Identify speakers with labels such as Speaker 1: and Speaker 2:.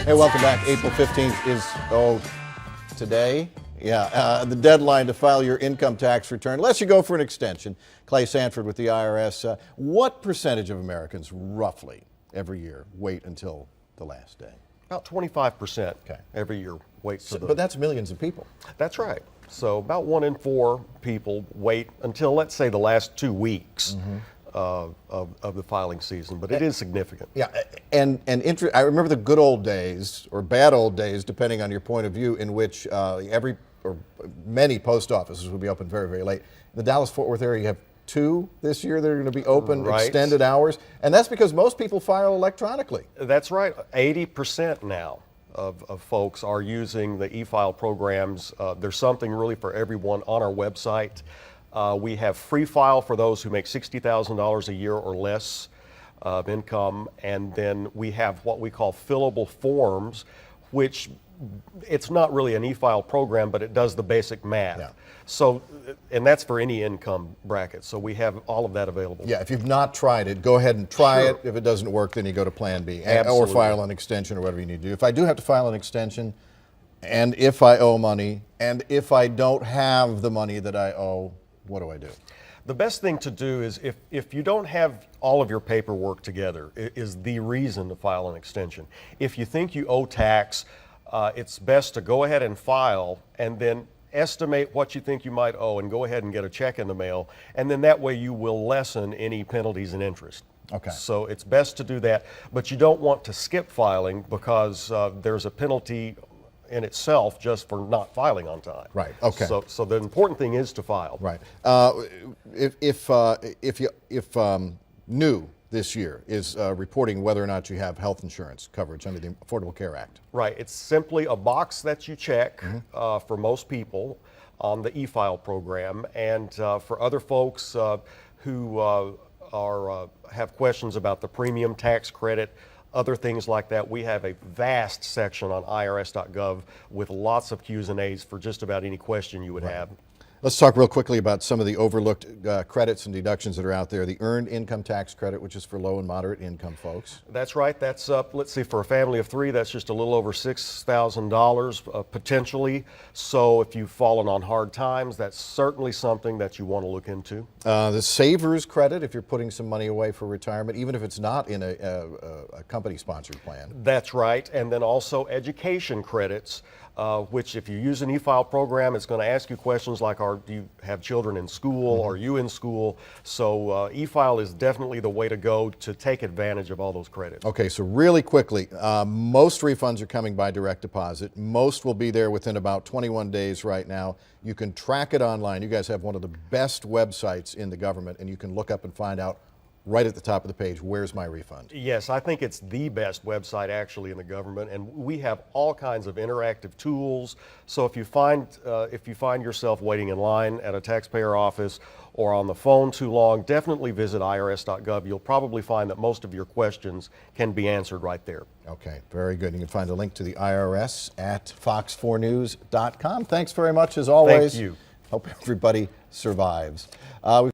Speaker 1: Hey, welcome back. April 15th is, today? Yeah, the deadline to file your income tax return, unless you go for an extension. Clay Sandford with the IRS. What percentage of Americans, roughly, every year wait until the last day?
Speaker 2: About 25%
Speaker 1: Okay.
Speaker 2: every year waits to
Speaker 1: But that's millions of people.
Speaker 2: That's right. So about 1 in 4 people wait until, let's say, the last 2 weeks of the filing season, but it is significant.
Speaker 1: Yeah, and I remember the good old days, or bad old days, depending on your point of view, in which many post offices would be open very, very late. In the Dallas-Fort Worth area, you have 2 this year that are going to be open,
Speaker 2: Right.
Speaker 1: extended hours, and that's because most people file electronically.
Speaker 2: That's right. 80% now of folks are using the e-file programs. There's something really for everyone on our website. We have free file for those who make $60,000 a year or less of income, and then we have what we call fillable forms, which it's not really an e-file program, but it does the basic math.
Speaker 1: Yeah.
Speaker 2: So, and that's for any income bracket. So we have all of that available.
Speaker 1: Yeah, if you've not tried it, go ahead and try
Speaker 2: Sure.
Speaker 1: it. If it doesn't work, then you go to Plan B, or
Speaker 2: Absolutely.
Speaker 1: file an extension or whatever you need to do. If I do have to file an extension, and if I owe money, and if I don't have the money that I owe, what do I do?
Speaker 2: The best thing to do is if you don't have all of your paperwork together, is the reason to file an extension. If you think you owe tax, it's best to go ahead and file and then estimate what you think you might owe and go ahead and get a check in the mail, and then that way you will lessen any penalties and interest.
Speaker 1: Okay.
Speaker 2: So it's best to do that, but you don't want to skip filing because there's a penalty in itself just for not filing on time.
Speaker 1: Right, okay.
Speaker 2: So the important thing is to file.
Speaker 1: Right. If new this year is reporting whether or not you have health insurance coverage under the Affordable Care Act.
Speaker 2: Right. It's simply a box that you check for most people on the e-file program, and for other folks who have questions about the premium tax credit, other things like that, we have a vast section on irs.gov with lots of Q's and A's for just about any question you would have.
Speaker 1: Let's talk real quickly about some of the overlooked credits and deductions that are out there. The Earned Income Tax Credit, which is for low and moderate income folks.
Speaker 2: That's right. That's let's see, for a family of 3, that's just a little over $6,000 potentially. So if you've fallen on hard times, that's certainly something that you want to look into.
Speaker 1: The Savers Credit, if you're putting some money away for retirement, even if it's not in a company-sponsored plan.
Speaker 2: That's right. And then also education credits, which if you use an e-file program, it's going to ask you questions like, do you have children in school? Are you in school? So e-file is definitely the way to go to take advantage of all those credits.
Speaker 1: Okay, so really quickly, most refunds are coming by direct deposit. Most will be there within about 21 days right now. You can track it online. You guys have one of the best websites in the government, and you can look up and find out right at the top of the page, where's my refund?
Speaker 2: Yes, I think it's the best website actually in the government, and we have all kinds of interactive tools. So if you find yourself waiting in line at a taxpayer office or on the phone too long, definitely visit irs.gov. You'll probably find that most of your questions can be answered right there.
Speaker 1: Okay, very good. You can find a link to the IRS at fox4news.com. Thanks very much as always.
Speaker 2: Thank you.
Speaker 1: Hope everybody survives.